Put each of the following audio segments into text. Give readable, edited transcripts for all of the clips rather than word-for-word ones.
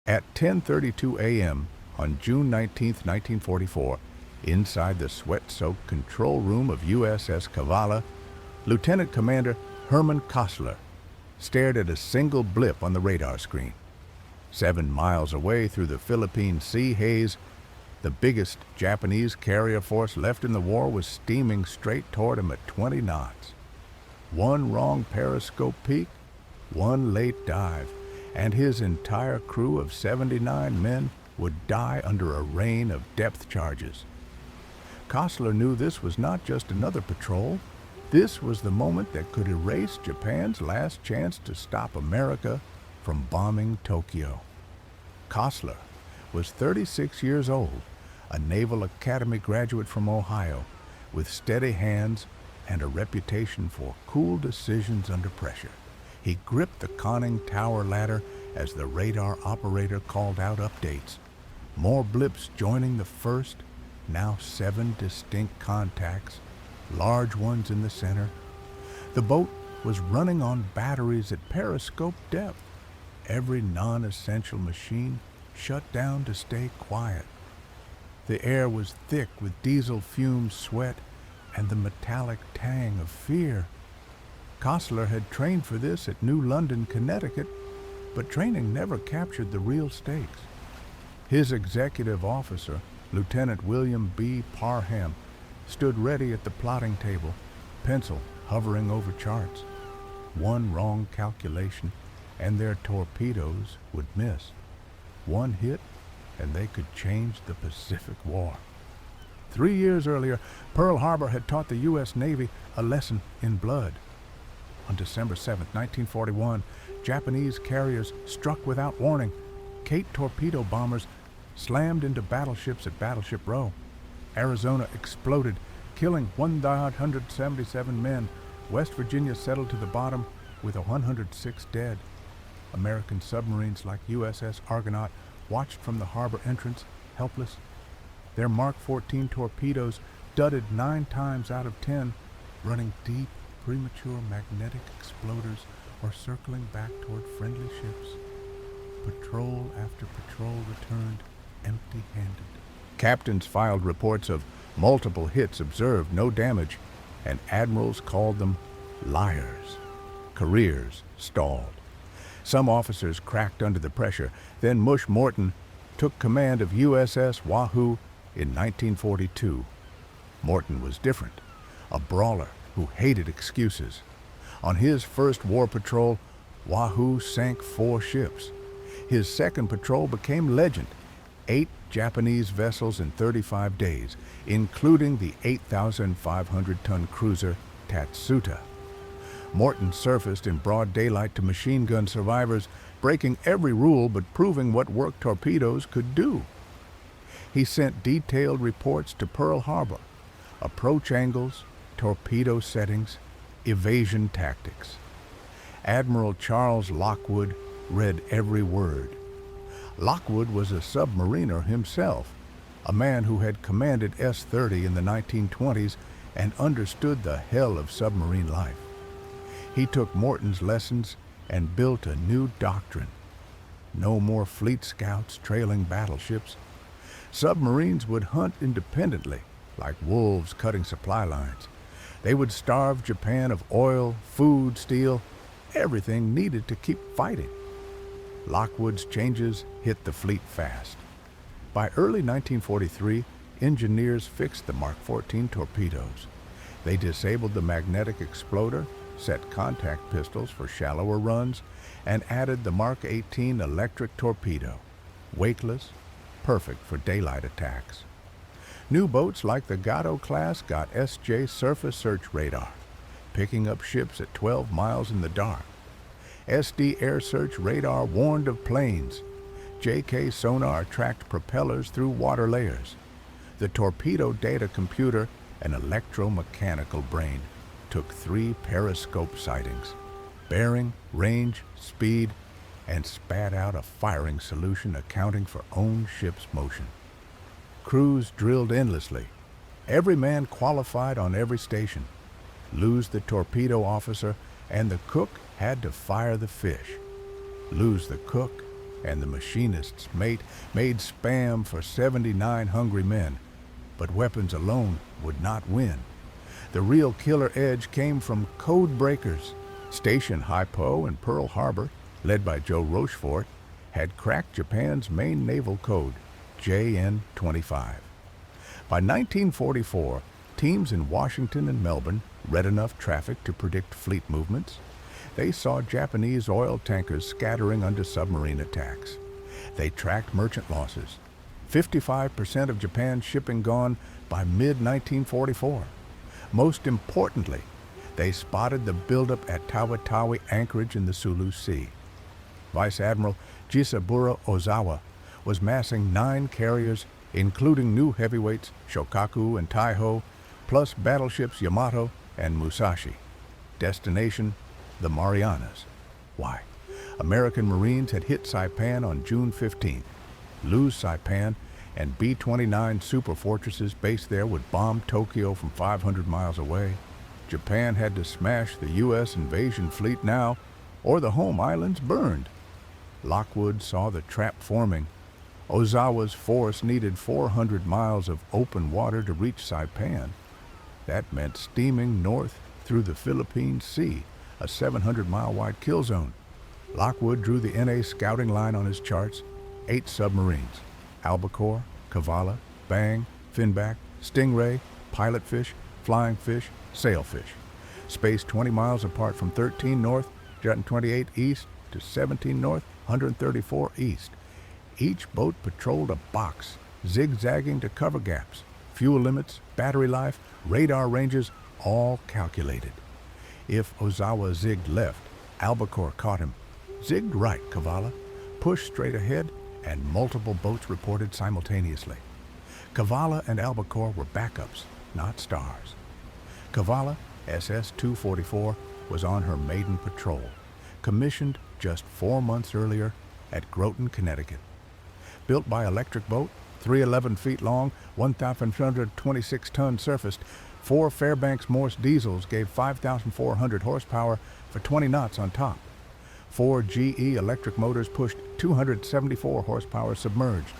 At 10:32 a.m. on June 19, 1944, inside the sweat-soaked control room of USS Kavala, Lieutenant Commander Herman Kossler stared at a single blip on the radar screen. 7 miles away through the Philippine sea haze, the biggest Japanese carrier force left in the war was steaming straight toward him at 20 knots. One wrong periscope peek, one late dive, and his entire crew of 79 men would die under a rain of depth charges. Kossler knew this was not just another patrol. This was the moment that could erase Japan's last chance to stop America from bombing Tokyo. Kossler was 36 years old, a Naval Academy graduate from Ohio, with steady hands and a reputation for cool decisions under pressure. He gripped the conning tower ladder as the radar operator called out updates. More blips joining the first, now 7 distinct contacts, large ones in the center. The boat was running on batteries at periscope depth. Every non-essential machine shut down to stay quiet. The air was thick with diesel fumes, sweat, and the metallic tang of fear. Kossler had trained for this at New London, Connecticut, but training never captured the real stakes. His executive officer, Lieutenant William B. Parham, stood ready at the plotting table, pencil hovering over charts. One wrong calculation, and their torpedoes would miss. One hit, and they could change the Pacific War. 3 years earlier, Pearl Harbor had taught the U.S. Navy a lesson in blood. On December 7, 1941, Japanese carriers struck without warning. Kate torpedo bombers slammed into battleships at Battleship Row. Arizona exploded, killing 177 men. West Virginia settled to the bottom with 106 dead. American submarines like USS Argonaut watched from the harbor entrance, helpless. Their Mark 14 torpedoes dudded 9 times out of 10, running deep, premature magnetic exploders or circling back toward friendly ships. Patrol after patrol returned empty-handed. Captains filed reports of multiple hits observed, no damage, and admirals called them liars. Careers stalled. Some officers cracked under the pressure. Then Mush Morton took command of USS Wahoo in 1942. Morton was different, a brawler who hated excuses. On his first war patrol, Wahoo sank 4 ships. His second patrol became legend, 8 Japanese vessels in 35 days, including the 8,500-ton cruiser Tatsuta. Morton surfaced in broad daylight to machine gun survivors, breaking every rule but proving what work torpedoes could do. He sent detailed reports to Pearl Harbor, approach angles, torpedo settings, evasion tactics. Admiral Charles Lockwood read every word. Lockwood was a submariner himself, a man who had commanded S-30 in the 1920s and understood the hell of submarine life. He took Morton's lessons and built a new doctrine. No more fleet scouts trailing battleships. Submarines would hunt independently, like wolves cutting supply lines. They would starve Japan of oil, food, steel, everything needed to keep fighting. Lockwood's changes hit the fleet fast. By early 1943, engineers fixed the Mark 14 torpedoes. They disabled the magnetic exploder, set contact pistols for shallower runs, and added the Mark 18 electric torpedo, wakeless, perfect for daylight attacks. New boats like the Gato class got SJ surface search radar, picking up ships at 12 miles in the dark. SD air search radar warned of planes. JK sonar tracked propellers through water layers. The torpedo data computer, an electromechanical brain, took 3 periscope sightings, bearing, range, speed, and spat out a firing solution accounting for own ship's motion. Crews drilled endlessly. Every man qualified on every station. Lose the torpedo officer, and the cook had to fire the fish. Lose the cook, and the machinist's mate made spam for 79 hungry men. But weapons alone would not win. The real killer edge came from code breakers. Station Haipo in Pearl Harbor, led by Joe Rochefort, had cracked Japan's main naval code, JN-25. By 1944, teams in Washington and Melbourne read enough traffic to predict fleet movements. They saw Japanese oil tankers scattering under submarine attacks. They tracked merchant losses. 55% of Japan's shipping gone by mid-1944. Most importantly, they spotted the buildup at Tawatawi anchorage in the Sulu Sea. Vice Admiral Jisaburo Ozawa was massing 9 carriers, including new heavyweights Shokaku and Taiho, plus battleships Yamato and Musashi. Destination, the Marianas. Why? American Marines had hit Saipan on June 15th. Lose Saipan, and B-29 superfortresses based there would bomb Tokyo from 500 miles away. Japan had to smash the U.S. invasion fleet now, or the home islands burned. Lockwood saw the trap forming. Ozawa's force needed 400 miles of open water to reach Saipan. That meant steaming north through the Philippine Sea, a 700-mile-wide kill zone. Lockwood drew the NA scouting line on his charts: 8 submarines: Albacore, Kavala, Bang, Finback, Stingray, Pilotfish, Flying Fish, Sailfish. Spaced 20 miles apart from 13 north, 28 east to 17 north, 134 east. Each boat patrolled a box, zigzagging to cover gaps. Fuel limits, battery life, radar ranges, all calculated. If Ozawa zigged left, Albacore caught him. Zigged right, Kavala, pushed straight ahead, and multiple boats reported simultaneously. Kavala and Albacore were backups, not stars. Kavala, SS-244, was on her maiden patrol, commissioned just 4 months earlier at Groton, Connecticut. Built by electric boat, 311 feet long, 1,526 tons surfaced, 4 Fairbanks Morse diesels gave 5,400 horsepower for 20 knots on top. 4 GE electric motors pushed 274 horsepower submerged.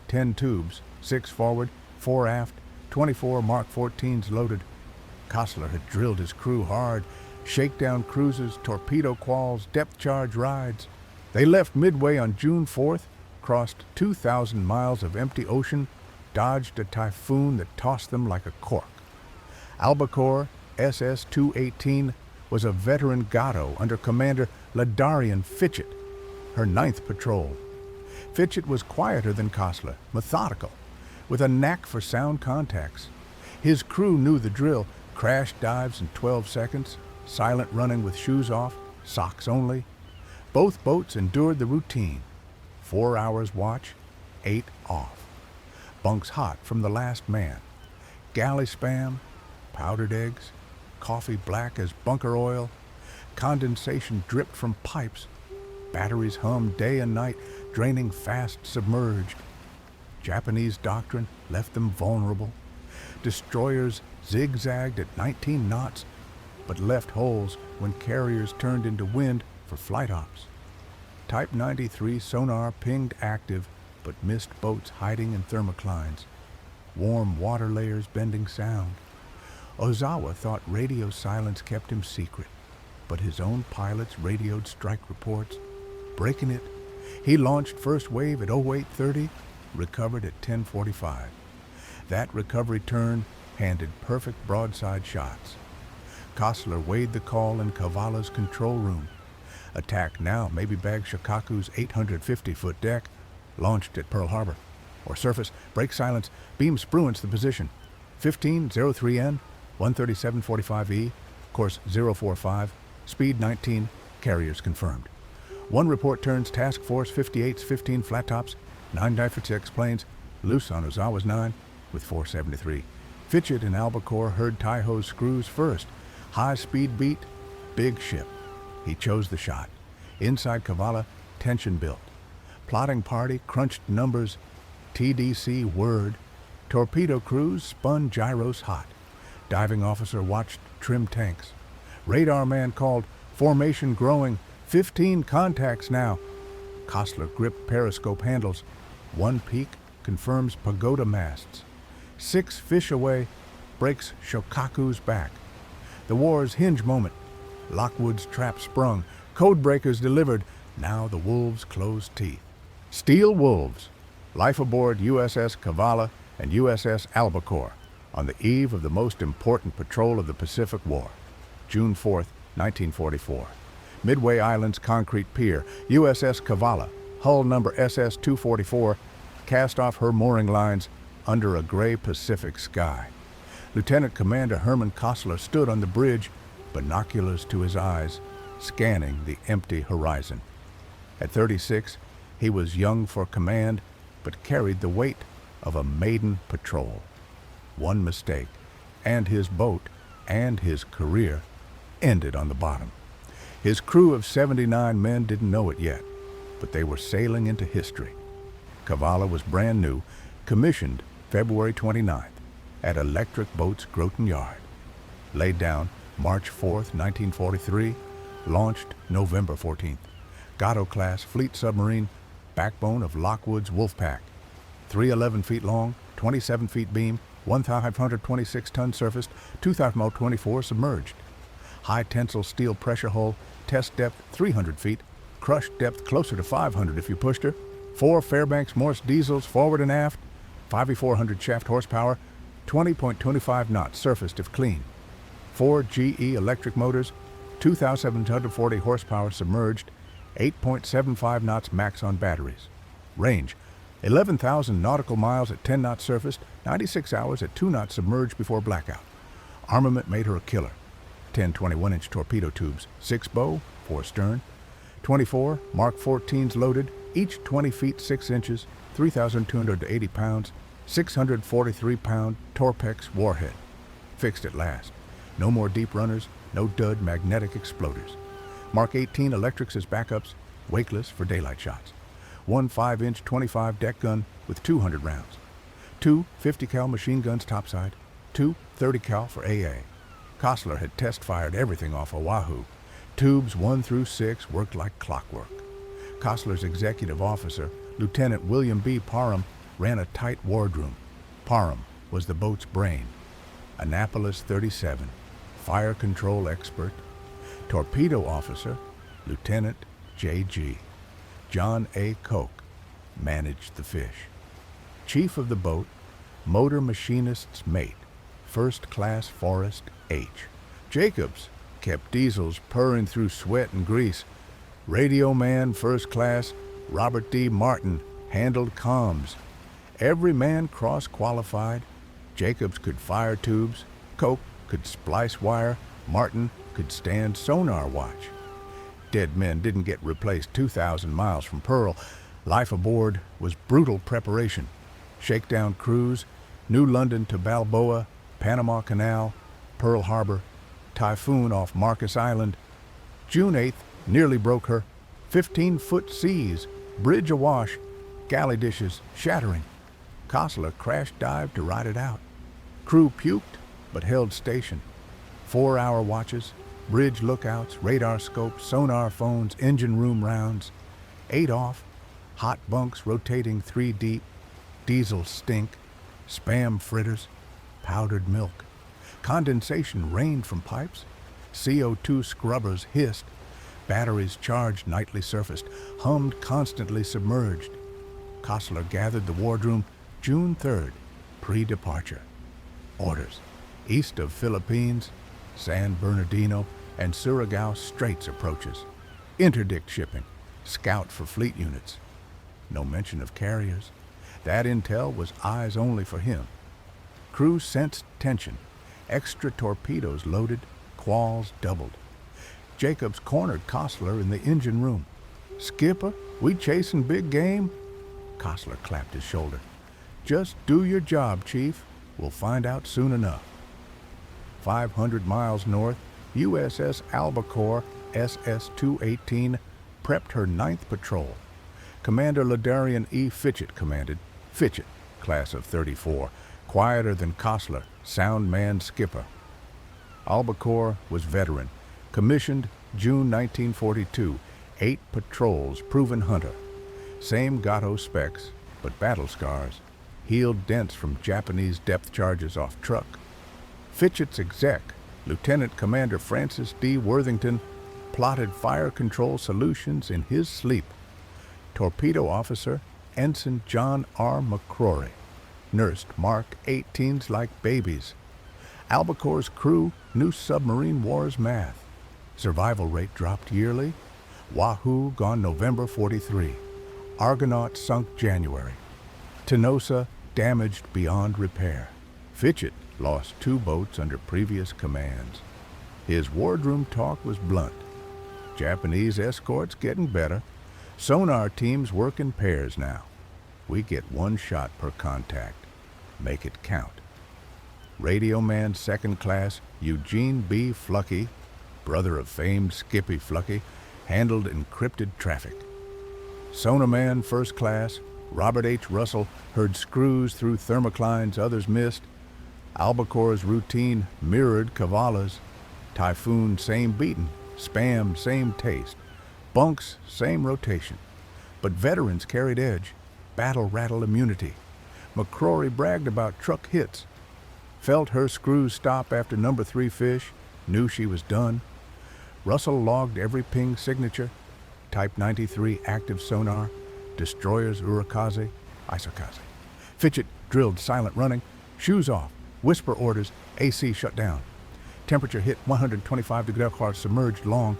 10 tubes, 6 forward, 4 aft, 24 Mark 14s loaded. Kostler had drilled his crew hard: shakedown cruises, torpedo quals, depth charge rides. They left Midway on June 4th, crossed 2,000 miles of empty ocean, dodged a typhoon that tossed them like a cork. Albacore, SS-218, was a veteran Gatto under Commander Ladarian Fitchett, her 9th patrol. Fitchett was quieter than Kostler, methodical, with a knack for sound contacts. His crew knew the drill: crash dives in 12 seconds, silent running with shoes off, socks only. Both boats endured the routine: 4 hours watch, 8 off. Bunks hot from the last man. Galley spam, powdered eggs, coffee black as bunker oil, condensation dripped from pipes. Batteries hummed day and night, draining fast submerged. Japanese doctrine left them vulnerable. Destroyers zigzagged at 19 knots, but left holes when carriers turned into wind for flight ops. Type 93 sonar pinged active, but missed boats hiding in thermoclines. Warm water layers bending sound. Ozawa thought radio silence kept him secret, but his own pilots radioed strike reports. Breaking it, he launched first wave at 0830, recovered at 1045. That recovery turn handed perfect broadside shots. Kostler weighed the call in Kavala's control room. Attack now, maybe bag Shokaku's 850-foot deck, launched at Pearl Harbor. Or surface, break silence, beam spruance the position. 1503N, 13745E, course 045, speed 19, carriers confirmed. One report turns Task Force 58's 15 flat tops, 9 Dyford 6 planes, loose on Ozawa's 9 with 473. Fitchett and Albacore heard Taiho's screws first. High speed beat, big ship. He chose the shot. Inside Kavala, tension built. Plotting party crunched numbers. TDC word. Torpedo crews spun gyros hot. Diving officer watched trim tanks. Radar man called, formation growing, 15 contacts now. Kostler gripped periscope handles. One peak confirms pagoda masts. 6 fish away breaks Shokaku's back. The war's hinge moment. Lockwood's trap sprung. Code breakers delivered. Now the wolves close teeth. Steel wolves. Life aboard USS Kavala and USS Albacore on the eve of the most important patrol of the Pacific War. June 4th, 1944. Midway Island's concrete pier, USS Kavala, hull number SS-244, cast off her mooring lines under a gray Pacific sky. Lieutenant Commander Herman Kostler stood on the bridge, binoculars to his eyes, scanning the empty horizon. At 36, he was young for command, but carried the weight of a maiden patrol. One mistake, and his boat and his career ended on the bottom. His crew of 79 men didn't know it yet, but they were sailing into history. Kavala was brand new, commissioned February 29th at Electric Boats Groton Yard. Laid down March 4th, 1943, launched November 14th. Gatto-class fleet submarine, backbone of Lockwood's Wolfpack. 311 feet long, 27 feet beam, 1,526-ton surfaced, 2,024 submerged. High tensile steel pressure hull, test depth 300 feet, crush depth closer to 500 if you pushed her. 4 Fairbanks Morse diesels forward and aft, 5,400 shaft horsepower, 20.25 knots surfaced if clean. 4 GE electric motors, 2,740 horsepower submerged, 8.75 knots max on batteries. Range, 11,000 nautical miles at 10 knots surfaced, 96 hours at 2 knots submerged before blackout. Armament made her a killer. 10 21-inch torpedo tubes, 6 bow, 4 stern. 24 Mark 14s loaded, each 20 feet 6 inches, 3,280 pounds, 643-pound Torpex warhead. Fixed at last. No more deep runners, no dud magnetic exploders. Mark 18 electrics as backups, wakeless for daylight shots. 1 5-inch 25 deck gun with 200 rounds. 2 50 cal machine guns topside, 2 30 cal for AA. Kostler had test-fired everything off Oahu. Tubes 1 through 6 worked like clockwork. Kostler's executive officer, Lieutenant William B. Parham, ran a tight wardroom. Parham was the boat's brain. Annapolis 37, fire control expert. Torpedo officer, Lieutenant J.G. John A. Koch, managed the fish. Chief of the boat, motor machinist's mate, First Class Forrest H. Jacobs kept diesels purring through sweat and grease. Radio man First Class Robert D. Martin handled comms. Every man cross-qualified. Jacobs could fire tubes, Koch could splice wire, Martin could stand sonar watch. Dead men didn't get replaced 2,000 miles from Pearl. Life aboard was brutal preparation. Shakedown cruise, New London to Balboa, Panama Canal, Pearl Harbor, typhoon off Marcus Island. June 8th nearly broke her. 15-foot seas, bridge awash, galley dishes shattering. Kostler crash-dived to ride it out. Crew puked, but held station. 4-hour watches, bridge lookouts, radar scopes, sonar phones, engine room rounds. 8 off, hot bunks rotating 3 deep, diesel stink, spam fritters, powdered milk. Condensation rained from pipes. CO2 scrubbers hissed. Batteries charged nightly surfaced, hummed constantly submerged. Kostler gathered the wardroom June 3rd, pre-departure. Orders: east of Philippines, San Bernardino, and Surigao Straits approaches. Interdict shipping, scout for fleet units. No mention of carriers. That intel was eyes only for him. Crew sensed tension. Extra torpedoes loaded, quals doubled. Jacobs cornered Kostler in the engine room. "Skipper, we chasing big game?" Kostler clapped his shoulder. "Just do your job, Chief. We'll find out soon enough." 500 miles north, USS Albacore SS-218 prepped her 9th patrol. Commander Ladarian E. Fitchett commanded. Fitchett, class of 34, quieter than Kostler, sound man skipper. Albacore was veteran, commissioned June 1942, 8 patrols, proven hunter. Same Gato specs, but battle scars. Healed dents from Japanese depth charges off truck. Fitchett's exec, Lieutenant Commander Francis D. Worthington, plotted fire control solutions in his sleep. Torpedo officer Ensign John R. McCrory nursed Mark 18s like babies. Albacore's crew knew submarine wars math. Survival rate dropped yearly. Wahoo gone November 43. Argonaut sunk January. Tenosa damaged beyond repair. Fitchett lost 2 boats under previous commands. His wardroom talk was blunt. Japanese escorts getting better. Sonar teams work in pairs now. We get 1 shot per contact. Make it count. Radio Man Second Class Eugene B. Fluckey, brother of famed Skippy Fluckey, handled encrypted traffic. Sonar Man First Class Robert H. Russell heard screws through thermoclines others missed. Albacore's routine mirrored Cavala's. Typhoon same beating, Spam same taste, bunks same rotation. But veterans carried edge, battle rattle immunity. McCrory bragged about truck hits. Felt her screws stop after number 3 fish, knew she was done. Russell logged every ping signature. Type 93 active sonar, destroyers Urakaze, Isokaze. Fitchett drilled silent running, shoes off, whisper orders, AC shut down. Temperature hit 125 degrees, submerged long.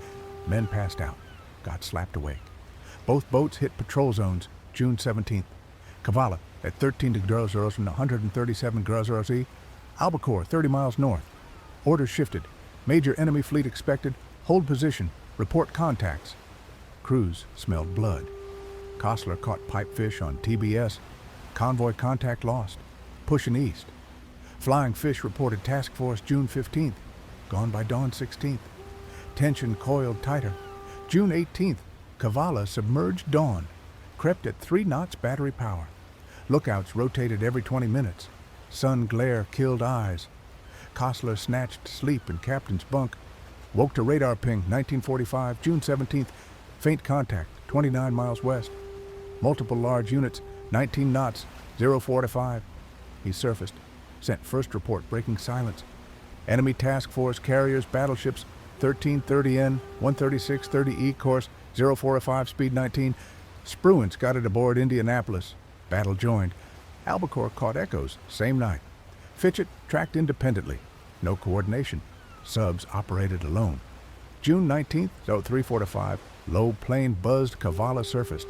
Men passed out, got slapped awake. Both boats hit patrol zones, June 17th. Kavala at 13 degrees and 137 degrees E. Albacore 30 miles north. Orders shifted. Major enemy fleet expected. Hold position. Report contacts. Crews smelled blood. Kostler caught pipefish on TBS. Convoy contact lost. Pushing east. Flying Fish reported task force June 15th. Gone by dawn 16th. Tension coiled tighter. June 18th. Kavala submerged dawn. Crept at 3 knots battery power. Lookouts rotated every 20 minutes. Sun glare killed eyes. Kostler snatched sleep in captain's bunk. Woke to radar ping 1945, June 17th. Faint contact 29 miles west. Multiple large units, 19 knots, 045. He surfaced. Sent first report breaking silence. Enemy task force carriers, battleships, 1330N, 13630E course, 045 speed 19. Spruance got it aboard Indianapolis. Battle joined. Albacore caught echoes, same night. Fitchett tracked independently. No coordination. Subs operated alone. June 19th, 0345, low plane buzzed, Kavala surfaced.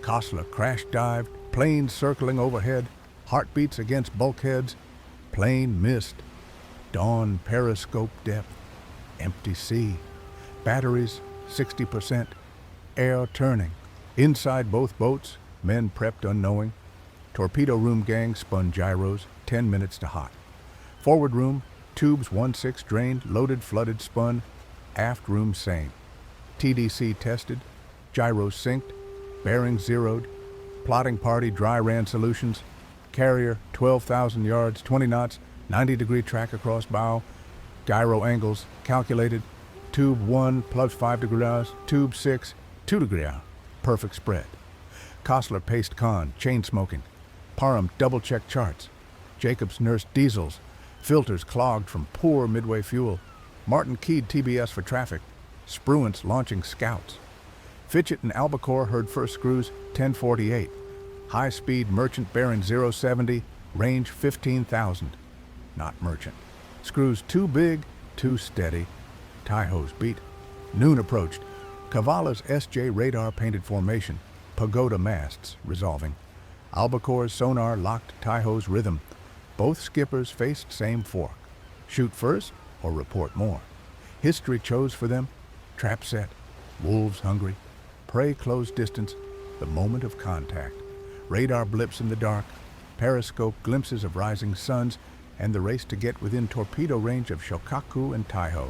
Kostler crash dived, plane circling overhead, heartbeats against bulkheads. Plane missed. Dawn periscope depth. Empty sea. Batteries 60%. Air turning. Inside both boats, men prepped unknowing. Torpedo room gang spun gyros, 10 minutes to hot. Forward room, tubes 1-6 drained, loaded, flooded, spun. Aft room same. TDC tested, gyros synced, bearings zeroed. Plotting party dry ran solutions. Carrier 12,000 yards, 20 knots, 90-degree track across bow. Gyro angles calculated. Tube 1 plus 5 degrees, tube 6, 2 degrees. Perfect spread. Kostler paced con, chain smoking. Parham double-checked charts. Jacobs nursed diesels. Filters clogged from poor midway fuel. Martin keyed TBS for traffic. Spruance launching scouts. Fitchett and Albacore heard first screws 1048. High-speed merchant bearing 070, range 15,000. Not merchant. Screws too big, too steady. Taiho's beat. Noon approached. Kavala's SJ radar painted formation. Pagoda masts resolving. Albacore's sonar locked Taiho's rhythm. Both skippers faced same fork. Shoot first or report more. History chose for them. Trap set. Wolves hungry. Prey close distance. The moment of contact. Radar blips in the dark. Periscope glimpses of rising suns, and the race to get within torpedo range of Shokaku and Taiho.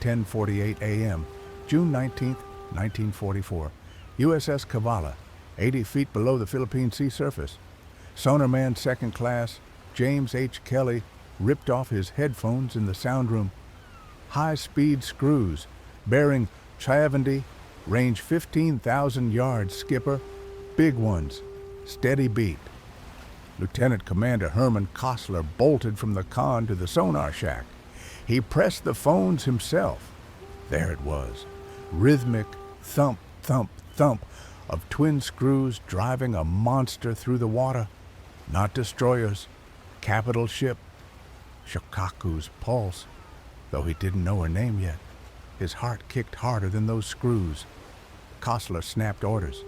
10:48 a.m. June 19th, 1944. USS Kavala, 80 feet below the Philippine sea surface. Sonarman Second Class James H. Kelly ripped off his headphones in the sound room. High-speed screws, bearing 70, range 15,000 yards, skipper. big ones. Steady beat. Lieutenant Commander Herman Kostler bolted from the con to the sonar shack. He pressed the phones himself. There it was. Rhythmic thump, thump, thump of twin screws driving a monster through the water. Not destroyers. Capital ship. Shokaku's pulse. Though he didn't know her name yet, his heart kicked harder than those screws. Kostler snapped orders.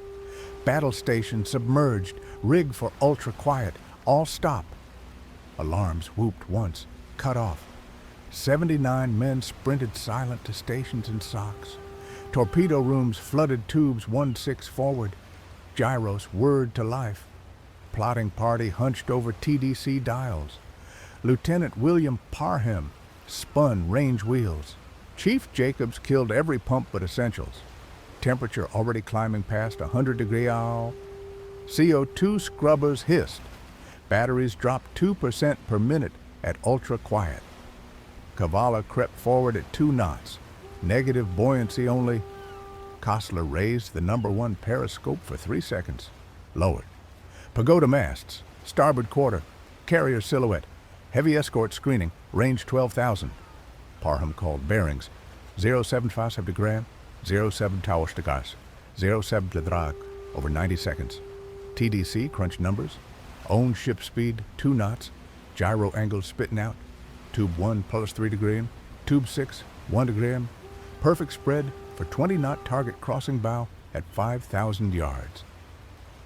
Battle station submerged, rig for ultra quiet, all stop. Alarms whooped once, cut off. 79 men sprinted silent to stations and socks. Torpedo rooms flooded tubes 1-6 forward. Gyros whirred to life. Plotting party hunched over TDC dials. Lieutenant William Parham spun range wheels. Chief Jacobs killed every pump but essentials. Temperature already climbing past 100 degrees. CO2 scrubbers hissed. Batteries dropped 2% per minute at ultra quiet. Kavala crept forward at 2 knots. Negative buoyancy only. Kostler raised the #1 periscope for 3 seconds. Lowered. Pagoda masts. Starboard quarter. Carrier silhouette. Heavy escort screening. Range 12,000. Parham called bearings. 075 degree. 07 Towers to gas. 07 to drag. Over 90 seconds. TDC crunched numbers. Own ship speed 2 knots. Gyro angle spitting out. Tube 1 +3 degree. Tube 6 1 degree. Perfect spread for 20-knot target crossing bow at 5,000 yards.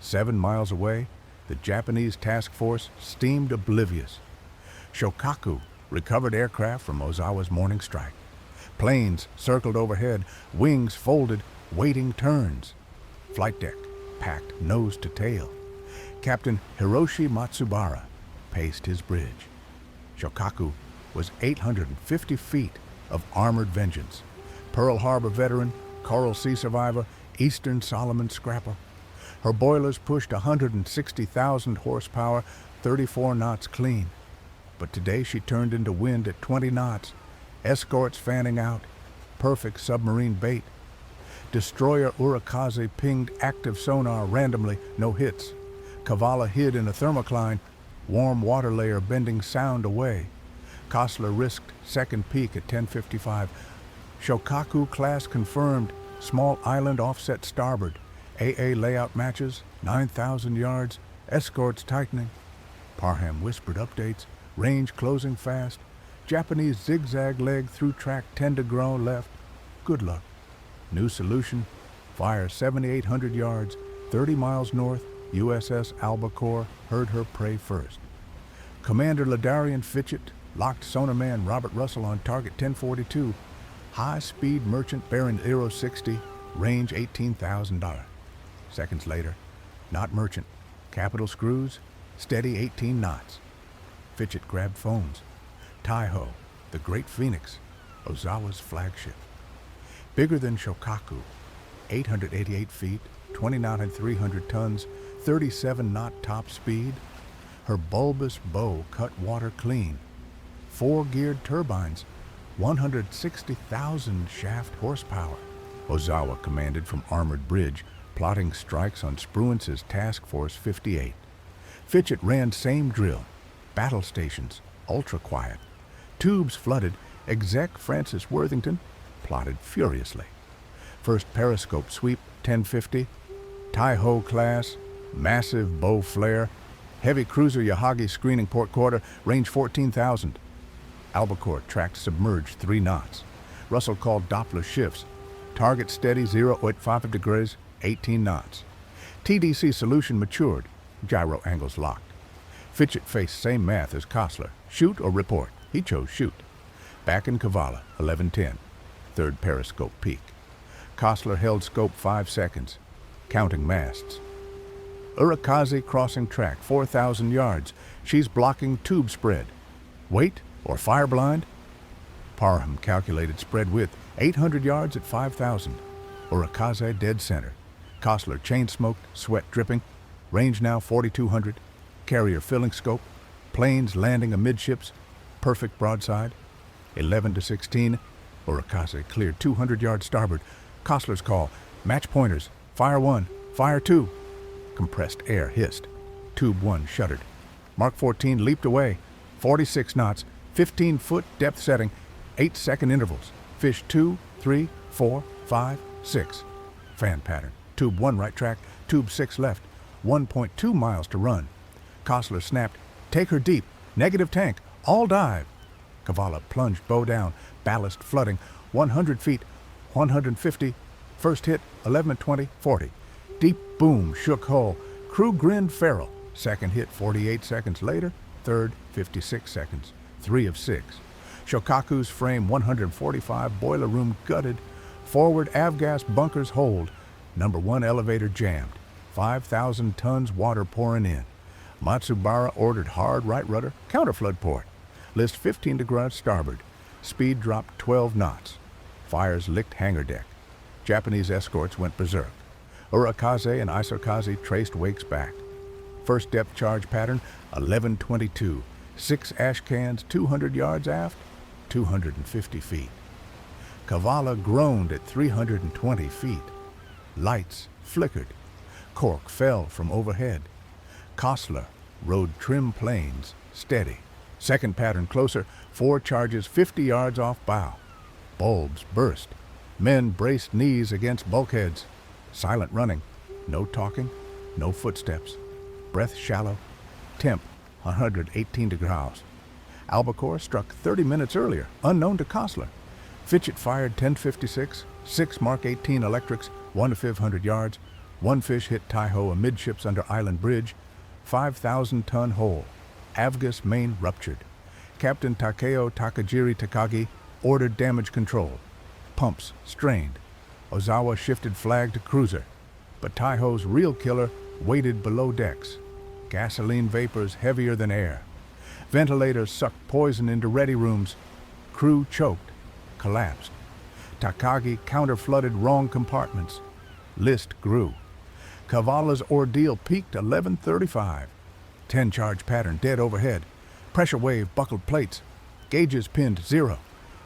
7 miles away, the Japanese task force steamed oblivious. Shokaku recovered aircraft from Ozawa's morning strike. Planes circled overhead, wings folded, waiting turns. Flight deck packed nose to tail. Captain Hiroshi Matsubara paced his bridge. Shokaku was 850 feet of armored vengeance. Pearl Harbor veteran, Coral Sea survivor, Eastern Solomon scrapper. Her boilers pushed 160,000 horsepower, 34 knots clean. But today she turned into wind at 20 knots. Escorts fanning out. Perfect submarine bait. Destroyer Urakaze pinged active sonar randomly, no hits. Kavala hid in a thermocline, warm water layer bending sound away. Kostler risked second peak at 10:55. Shokaku class confirmed, small island offset starboard. AA layout matches, 9,000 yards, escorts tightening. Parham whispered updates, range closing fast. Japanese zigzag leg through track 10 degree left. Good luck. New solution, fire 7,800 yards, 30 miles north, USS Albacore heard her pray first. Commander Ladarian Fitchett locked sonarman Robert Russell on target 1042. High-speed merchant bearing 060, range $18,000. Seconds later, not merchant, capital screws, steady 18 knots. Fitchett grabbed phones. Taiho, the Great Phoenix, Ozawa's flagship. Bigger than Shokaku, 888 feet, 29,300 tons, 37-knot top speed. Her bulbous bow cut water clean. 4-geared turbines, 160,000 shaft horsepower. Ozawa commanded from Armored Bridge, plotting strikes on Spruance's Task Force 58. Fitchett ran same drill. Battle stations, ultra quiet. Tubes flooded. Exec Francis Worthington plotted furiously. First periscope sweep, 1050. Taiho class, massive bow flare. Heavy cruiser Yahagi screening port quarter, range 14,000. Albacore tracked submerged 3 knots. Russell called Doppler shifts. Target steady 0.5 degrees, 18 knots. TDC solution matured. Gyro angles locked. Fitchett faced same math as Kostler. Shoot or report. He chose shoot. Back in Kavala, 11:10. Third periscope peak. Kostler held scope 5 seconds. Counting masts. Urakaze crossing track, 4,000 yards. She's blocking tube spread. Wait or fire blind? Parham calculated spread width, 800 yards at 5,000. Urakaze dead center. Kostler chain smoked, sweat dripping. Range now 4,200. Carrier filling scope. Planes landing amidships. Perfect broadside. 11-16. Urakaze cleared 200 yards starboard. Kostler's call. Match pointers. Fire 1. Fire 2. Compressed air hissed. Tube 1 shuddered. Mark 14 leaped away. 46 knots, 15-foot depth setting, 8-second intervals. Fish 2, 3, 4, 5, 6. Fan pattern. Tube 1 right track, tube 6 left. 1.2 miles to run. Kostler snapped, "Take her deep. Negative tank. All dive." Kavala plunged bow down, ballast flooding. 100 feet, 150. First hit, 11 20, 40. Deep boom shook hull. Crew grinned feral. Second hit, 48 seconds later. Third, 56 seconds. 3 of 6. Shokaku's frame 145, boiler room gutted. Forward avgas bunkers hold. Number 1 elevator jammed. 5,000 tons water pouring in. Matsubara ordered hard right rudder, counterflood port. List 15 to ground starboard. Speed dropped 12 knots. Fires licked hangar deck. Japanese escorts went berserk. Urakaze and Isokaze traced wakes back. First depth charge pattern, 1122. 6 ash cans, 200 yards aft, 250 feet. Kavala groaned at 320 feet. Lights flickered. Cork fell from overhead. Kostler rode trim planes, steady. Second pattern closer, 4 charges 50 yards off bow. Bulbs burst. Men braced knees against bulkheads. Silent running. No talking, no footsteps. Breath shallow. Temp, 118 degrees. Albacore struck 30 minutes earlier, unknown to Kostler. Fitchett fired 1056, 6 Mark 18 electrics, 1 to 500 yards. 1 fish hit Taiho amidships under Island Bridge. 5,000-ton hole. Avgas main ruptured. Captain Takeo Takajiri Takagi ordered damage control. Pumps strained. Ozawa shifted flag to cruiser. But Taiho's real killer waited below decks. Gasoline vapors heavier than air. Ventilators sucked poison into ready rooms. Crew choked, collapsed. Takagi counter-flooded wrong compartments. List grew. Kavala's ordeal peaked 11:35. 10 charge pattern dead overhead. Pressure wave buckled plates. Gauges pinned 0.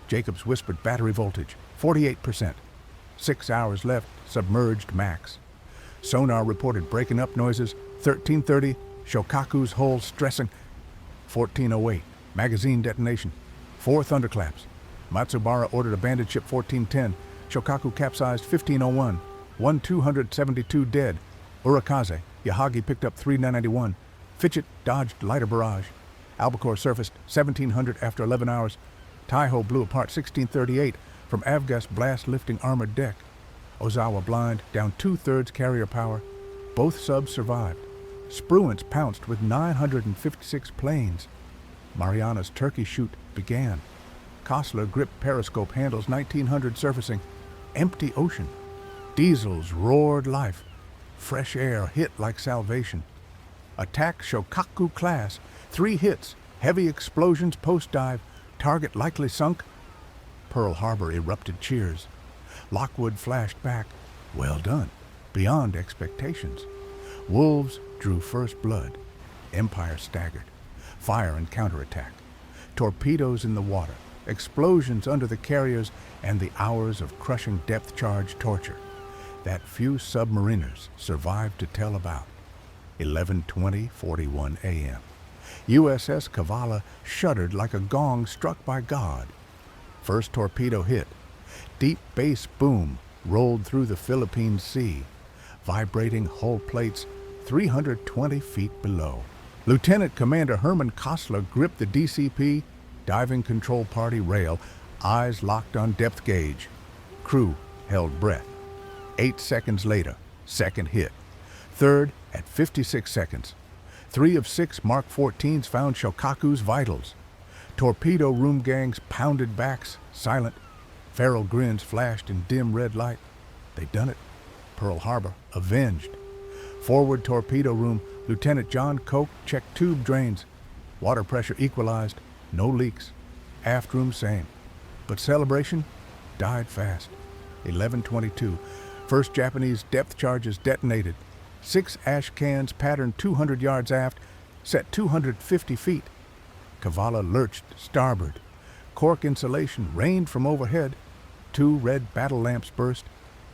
Jacobs whispered battery voltage, 48%. 6 hours left, submerged max. Sonar reported breaking up noises, 13:30. Shokaku's hull stressing, 14:08. Magazine detonation, 4 thunderclaps. Matsubara ordered abandoned ship 1410. Shokaku capsized 15:01. 272 dead. Urakaze, Yahagi picked up 391. Fitchett dodged lighter barrage. Albacore surfaced 1700 after 11 hours. Taiho blew apart 1638 from avgas blast lifting armored deck. Ozawa blind, down 2/3 carrier power. Both subs survived. Spruance pounced with 956 planes. Mariana's turkey shoot began. Kostler gripped periscope handles 1900 surfacing. Empty ocean. Diesels roared life. Fresh air hit like salvation. Attack Shokaku class. 3 hits. Heavy explosions post-dive. Target likely sunk. Pearl Harbor erupted cheers. Lockwood flashed back. Well done. Beyond expectations. Wolves drew first blood. Empire staggered. Fire and counterattack. Torpedoes in the water. Explosions under the carriers and the hours of crushing depth charge torture that few submariners survived to tell about. 11:20:41 a.m. USS Kavala shuddered like a gong struck by God. First torpedo hit. Deep bass boom rolled through the Philippine Sea, vibrating hull plates 320 feet below. Lieutenant Commander Herman Kostler gripped the DCP diving control party rail, eyes locked on depth gauge. Crew held breath. 8 seconds later, second hit. Third at 56 seconds. 3 of 6 Mark 14s found Shokaku's vitals. Torpedo room gangs pounded backs, silent. Feral grins flashed in dim red light. They'd done it. Pearl Harbor, avenged. Forward torpedo room, Lieutenant John Koch checked tube drains. Water pressure equalized, no leaks. Aft room same. But celebration died fast. 11:22. First Japanese depth charges detonated. 6 ash cans patterned 200 yards aft, set 250 feet. Kavala lurched starboard. Cork insulation rained from overhead. 2 red battle lamps burst.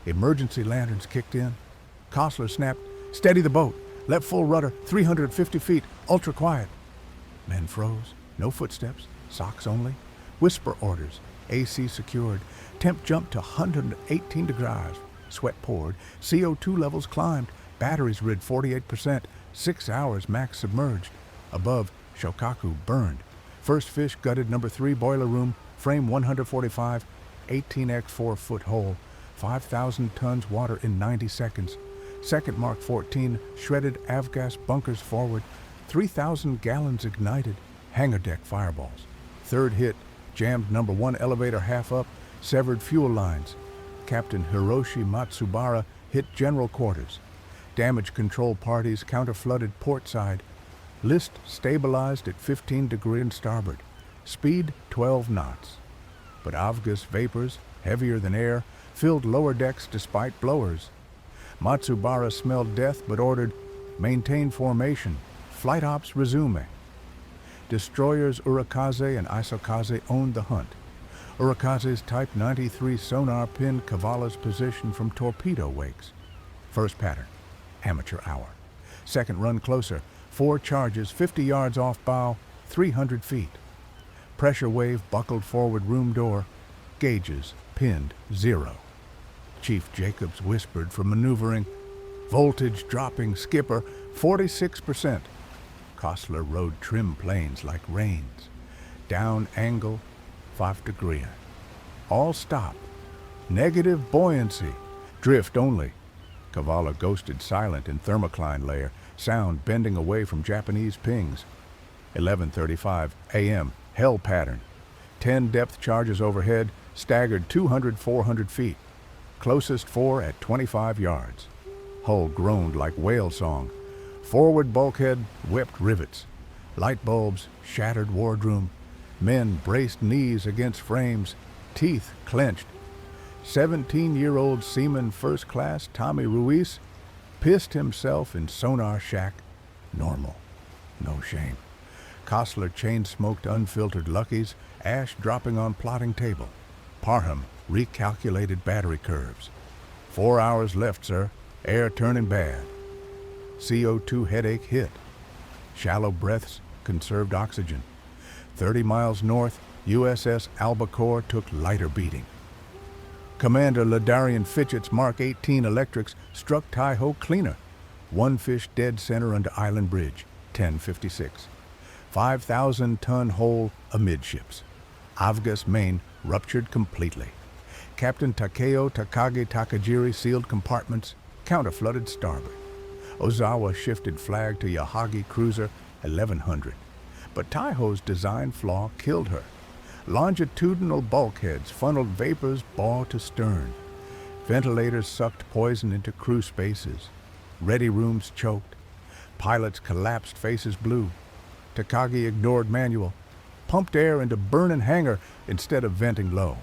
Emergency lanterns kicked in. Kostler snapped, "Steady the boat. Let full rudder, 350 feet, ultra quiet. Men froze. No footsteps, socks only. Whisper orders, AC secured. Temp jumped to 118 degrees. Sweat poured. CO2 levels climbed. Batteries rid 48%. 6 hours max submerged. Above, Shokaku burned. First fish gutted number 3 boiler room, frame 145, 18x 4-foot hole, 5,000 tons water in 90 seconds. Second Mark 14, shredded avgas bunkers forward, 3,000 gallons ignited, hangar deck fireballs. Third hit, jammed number 1 elevator half up, severed fuel lines. Captain Hiroshi Matsubara hit general quarters. Damage control parties counter-flooded port side. List stabilized at 15 degrees starboard. Speed 12 knots. But avgas vapors, heavier than air, filled lower decks despite blowers. Matsubara smelled death but ordered, maintain formation, flight ops resume. Destroyers Urakaze and Isokaze owned the hunt. Urakaze's Type 93 sonar pinned Kavala's position from torpedo wakes. First pattern, amateur hour. Second run closer, 4 charges 50 yards off bow, 300 feet. Pressure wave buckled forward room door, gauges pinned 0. Chief Jacobs whispered from maneuvering, voltage dropping skipper 46%. Kostler rode trim planes like reins. Down angle 5 degrees. All stop. Negative buoyancy. Drift only. Kavala ghosted silent in thermocline layer, sound bending away from Japanese pings. 11:35 a.m. Hell pattern. 10 depth charges overhead, staggered 200-400 feet. Closest 4 at 25 yards. Hull groaned like whale song. Forward bulkhead whipped rivets. Light bulbs shattered wardroom. Men braced knees against frames, teeth clenched. 17-year-old seaman first class Tommy Ruiz pissed himself in sonar shack. Normal. No shame. Kostler chain-smoked unfiltered Luckies, ash dropping on plotting table. Parham recalculated battery curves. 4 hours left, sir. Air turning bad. CO2 headache hit. Shallow breaths conserved oxygen. 30 miles north, USS Albacore took lighter beating. Commander Ladarian Fitchett's Mark 18 electrics struck Taiho cleaner. 1 fish dead center under Island Bridge, 10:56. 5,000-ton hole amidships. Avgas main ruptured completely. Captain Takeo Takagi Takajiri sealed compartments, counter-flooded starboard. Ozawa shifted flag to Yahagi cruiser 1100. But Taiho's design flaw killed her. Longitudinal bulkheads funneled vapors bow to stern. Ventilators sucked poison into crew spaces. Ready rooms choked. Pilots collapsed, faces blue. Takagi ignored manual, pumped air into burning hangar instead of venting low.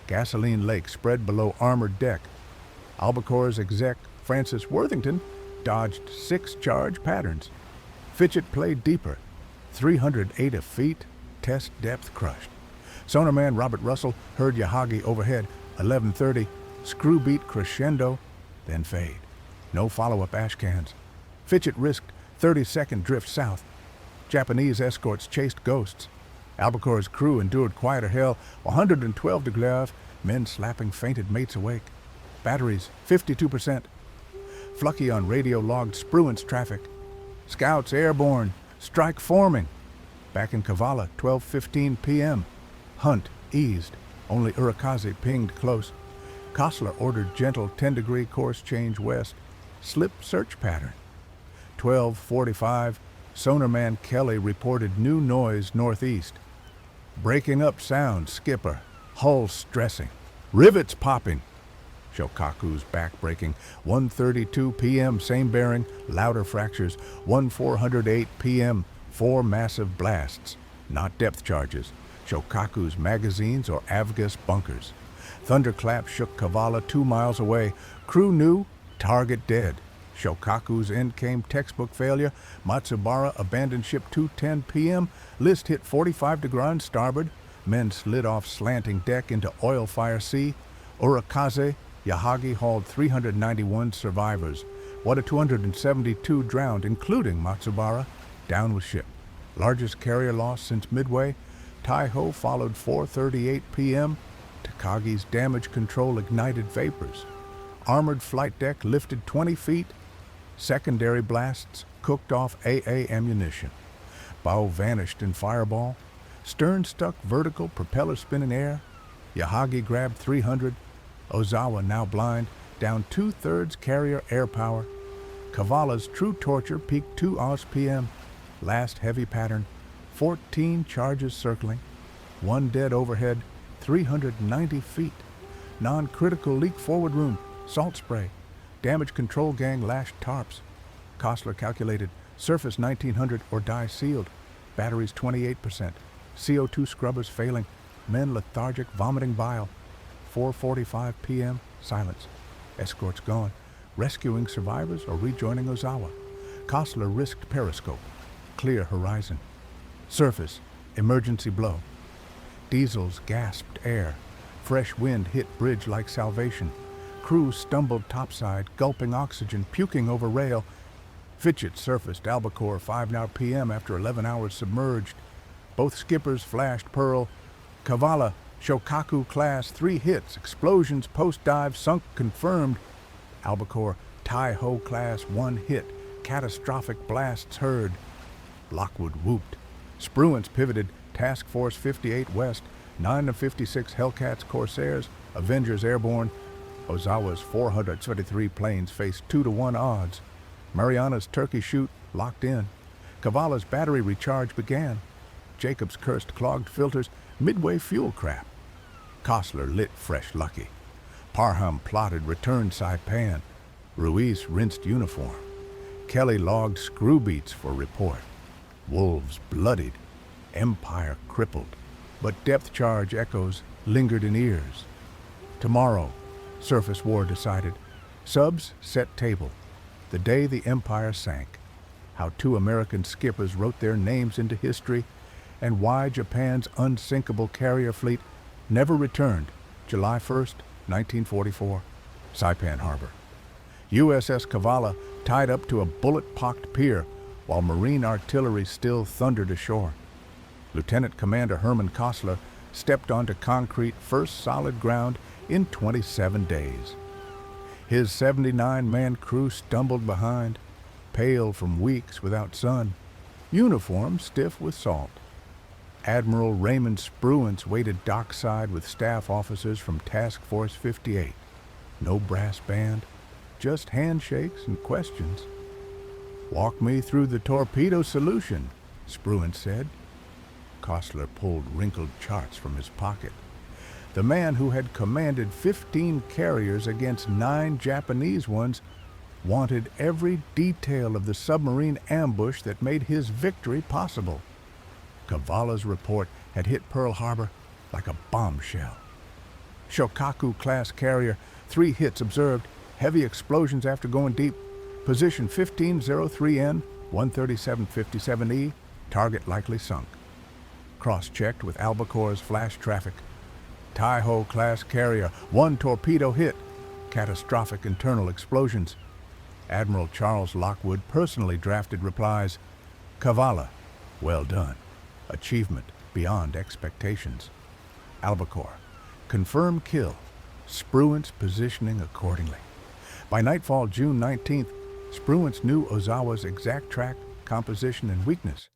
Gasoline lake spread below armored deck. Albacore's exec, Francis Worthington, dodged 6 charge patterns. Fitchett played deeper. 308 feet, test depth crushed. Sonarman Robert Russell heard Yahagi overhead, 11:30, screw beat crescendo, then fade. No follow-up ash cans. Fitchett risked 30-second drift south. Japanese escorts chased ghosts. Albacore's crew endured quieter hell, 112 degrees, men slapping fainted mates awake. Batteries, 52%. Flucky on radio logged Spruance traffic. Scouts airborne, strike forming. Back in Kavala, 12:15 p.m. Hunt eased, only Urakaze pinged close. Kostler ordered gentle 10-degree course change west. Slip search pattern. 12:45, sonarman Kelly reported new noise northeast. Breaking up sound, skipper. Hull stressing. Rivets popping. Shokaku's back breaking. 1:32 p.m. same bearing, louder fractures. 1:408 p.m. 4 massive blasts. Not depth charges. Shokaku's magazines or avgas bunkers. Thunderclap shook Kavala 2 miles away. Crew knew, target dead. Shokaku's end came textbook failure. Matsubara abandoned ship 2:10 p.m. List hit 45 degrees starboard. Men slid off slanting deck into oil fire sea. Urakaze, Yahagi hauled 391 survivors. Wada 272 drowned, including Matsubara, down with ship. Largest carrier loss since Midway. Taiho followed 4:38 p.m. Takagi's damage control ignited vapors. Armored flight deck lifted 20 feet. Secondary blasts cooked off AA ammunition. Bow vanished in fireball. Stern stuck vertical, propeller spin in air. Yahagi grabbed 300. Ozawa, now blind, down 2/3 carrier air power. Kavala's true torture peaked 2 Oz p.m. Last heavy pattern, 14 charges circling. 1 dead overhead, 390 feet. Non-critical leak forward room, salt spray. Damage control gang lashed tarps. Kostler calculated surface 1900 or die sealed. Batteries 28%. CO2 scrubbers failing. Men lethargic, vomiting bile. 4:45 p.m. Silence. Escorts gone. Rescuing survivors or rejoining Ozawa. Kostler risked periscope. Clear horizon. Surface. Emergency blow. Diesels gasped air. Fresh wind hit bridge like salvation. Crew stumbled topside, gulping oxygen, puking over rail. Fitchett surfaced Albacore 5 p.m. after 11 hours submerged. Both skippers flashed Pearl. Kavala, Shokaku class, 3 hits, explosions, post-dive, sunk, confirmed. Albacore, Tai-Ho class, 1 hit, catastrophic blasts heard. Lockwood whooped. Spruance pivoted, Task Force 58 West, 9 of 56 Hellcats Corsairs, Avengers airborne. Ozawa's 423 planes faced 2-to-1 odds. Mariana's turkey chute locked in. Kavala's battery recharge began. Jacobs cursed clogged filters, Midway fuel crap. Kostler lit fresh lucky. Parham plotted return Saipan. Ruiz rinsed uniform. Kelly logged screw beats for report. Wolves bloodied. Empire crippled. But depth charge echoes lingered in ears. Tomorrow, surface war decided. Subs set table. The day the Empire sank. How 2 American skippers wrote their names into history, and why Japan's unsinkable carrier fleet never returned. July 1st, 1944, Saipan Harbor. USS Kavala tied up to a bullet-pocked pier while Marine artillery still thundered ashore. Lieutenant Commander Herman Kostler stepped onto concrete first solid ground in 27 days. His 79-man crew stumbled behind, pale from weeks without sun, uniform stiff with salt. Admiral Raymond Spruance waited dockside with staff officers from Task Force 58. No brass band, just handshakes and questions. "Walk me through the torpedo solution," Spruance said. Kostler pulled wrinkled charts from his pocket. The man who had commanded 15 carriers against 9 Japanese ones wanted every detail of the submarine ambush that made his victory possible. Kavala's report had hit Pearl Harbor like a bombshell. Shokaku-class carrier, 3 hits observed, heavy explosions after going deep. Position 1503N, 13757E, target likely sunk. Cross-checked with Albacore's flash traffic. Tai-Ho-class carrier, 1 torpedo hit, catastrophic internal explosions. Admiral Charles Lockwood personally drafted replies. Kavala, well done. Achievement beyond expectations. Albacore, confirm kill. Spruance positioning accordingly. By nightfall June 19th, Spruance knew Ozawa's exact track, composition, and weakness.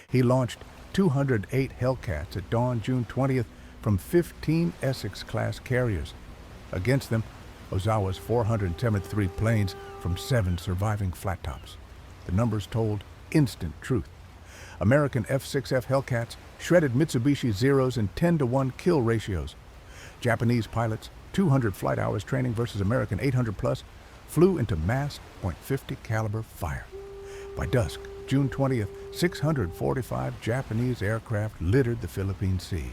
He launched 208 Hellcats at dawn June 20th from 15 Essex-class carriers. Against them, Ozawa's 473 planes from 7 surviving flat tops. The numbers told instant truth. American F-6F Hellcats shredded Mitsubishi Zeros in 10-to-1 kill ratios. Japanese pilots, 200 flight hours training versus American 800+, flew into mass .50 caliber fire. By dusk, June 20th, 645 Japanese aircraft littered the Philippine Sea.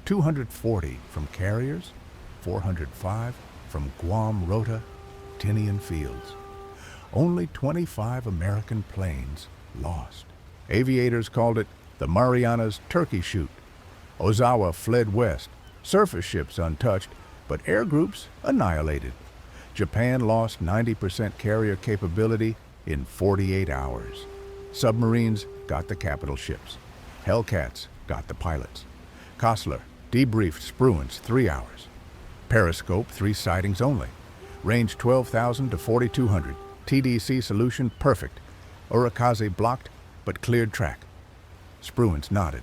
240 from carriers, 405 from Guam Rota, Tinian Fields. Only 25 American planes lost. Aviators called it the Mariana's turkey chute. Ozawa fled west, surface ships untouched, but air groups annihilated. Japan lost 90% carrier capability in 48 hours. Submarines got the capital ships. Hellcats got the pilots. Kostler debriefed Spruance 3 hours. Periscope 3 sightings only. Range 12,000 to 4,200. TDC solution perfect. Urakaze blocked but cleared track. Spruance nodded.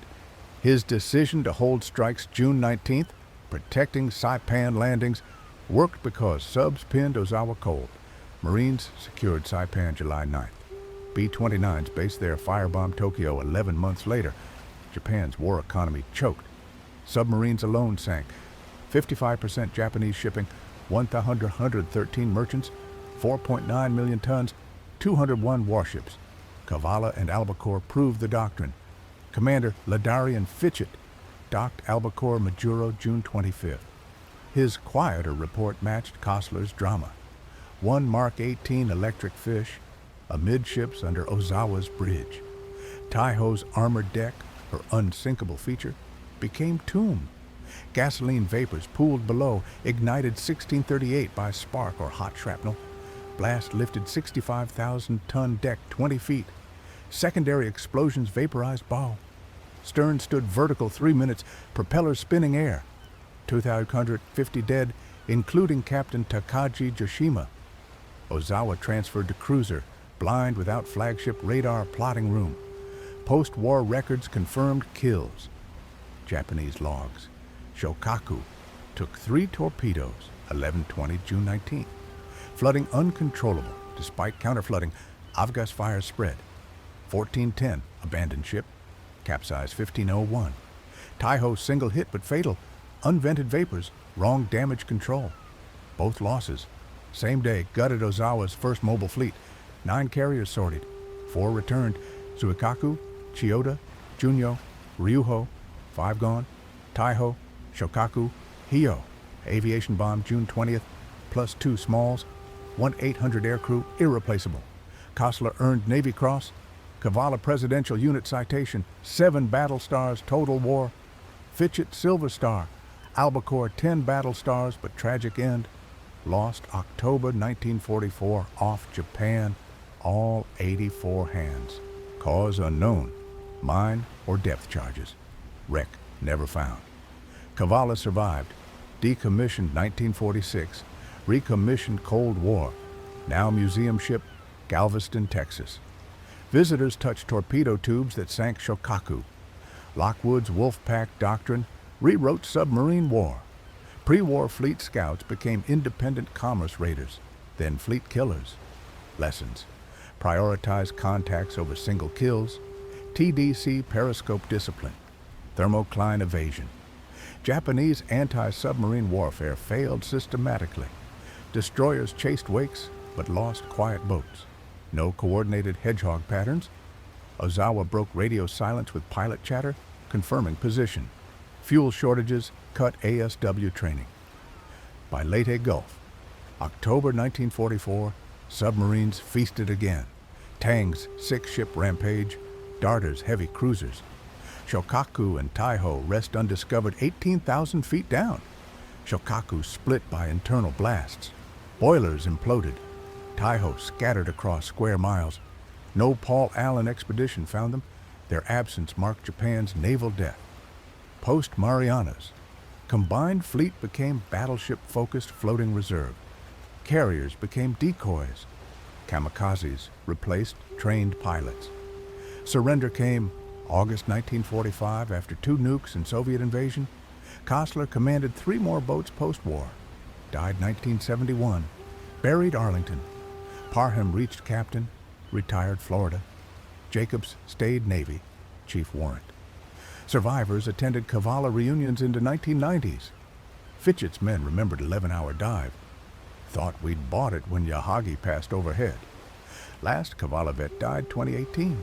His decision to hold strikes June 19th, protecting Saipan landings, worked because subs pinned Ozawa cold. Marines secured Saipan July 9th. B-29s based their firebombed Tokyo 11 months later. Japan's war economy choked. Submarines alone sank. 55% Japanese shipping, 113 merchants, 4.9 million tons, 201 warships. Kavala and Albacore proved the doctrine. Commander Ladarian Fitchett docked Albacore Majuro June 25th. His quieter report matched Kostler's drama. One Mark 18 electric fish, amidships under Ozawa's bridge. Taiho's armored deck, her unsinkable feature, became tomb. Gasoline vapors pooled below, ignited 1638 by spark or hot shrapnel. Blast lifted 65,000-ton deck 20 feet. Secondary explosions vaporized bow. Stern stood vertical 3 minutes, propellers spinning air. 250 dead, including Captain Takaji Joshima. Ozawa transferred to cruiser, blind without flagship radar plotting room. Post-war records confirmed kills. Japanese logs. Shokaku took 3 torpedoes, 11:20 June 19th. Flooding uncontrollable. Despite counterflooding, Avgas fires spread. 1410, abandoned ship. Capsized 1501. Taiho single hit but fatal. Unvented vapors, wrong damage control. Both losses. Same day, gutted Ozawa's first mobile fleet. 9 carriers sorted. 4 returned. Suikaku, Chiyoda, Junyo, Ryuho, 5 gone. Taiho, Shokaku, Hio. Aviation bomb June 20th, plus 2 smalls. 1-800 aircrew, irreplaceable. Kostler earned Navy Cross. Kavala Presidential Unit Citation, 7 battle stars, total war. Fitchett Silver Star. Albacore 10 battle stars, but tragic end. Lost October 1944 off Japan, all 84 hands. Cause unknown, mine or depth charges. Wreck never found. Kavala survived, decommissioned 1946, recommissioned Cold War, now museum ship, Galveston, Texas. Visitors touched torpedo tubes that sank Shokaku. Lockwood's Wolfpack doctrine rewrote submarine war. Pre-war fleet scouts became independent commerce raiders, then fleet killers. Lessons: prioritize contacts over single kills. TDC periscope discipline. Thermocline evasion. Japanese anti-submarine warfare failed systematically. Destroyers chased wakes but lost quiet boats. No coordinated hedgehog patterns. Ozawa broke radio silence with pilot chatter, confirming position. Fuel shortages cut ASW training. By Leyte Gulf, October 1944, submarines feasted again. Tang's 6-ship rampage, Darter's heavy cruisers. Shokaku and Taiho rest undiscovered 18,000 feet down. Shokaku split by internal blasts. Boilers imploded. Taiho scattered across square miles. No Paul Allen expedition found them. Their absence marked Japan's naval death. Post-Marianas, combined fleet became battleship-focused floating reserve. Carriers became decoys. Kamikazes replaced trained pilots. Surrender came August 1945 after 2 nukes and Soviet invasion. Kostler commanded 3 more boats post-war. Died 1971. Buried Arlington. Parham reached captain, retired Florida. Jacobs stayed Navy, chief warrant. Survivors attended Kavala reunions into 1990s. Fitchett's men remembered 11-hour dive. Thought we'd bought it when Yahagi passed overhead. Last Kavala vet died 2018.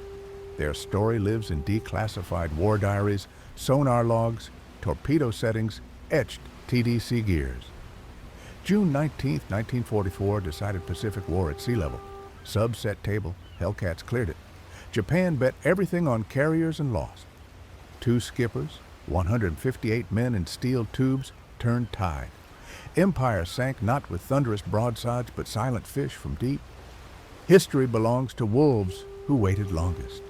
Their story lives in declassified war diaries, sonar logs, torpedo settings, etched TDC gears. June 19, 1944 decided Pacific War at sea level. Subset table, Hellcats cleared it. Japan bet everything on carriers and lost. 2 skippers, 158 men in steel tubes turned tide. Empire sank not with thunderous broadsides, but silent fish from deep. History belongs to wolves who waited longest.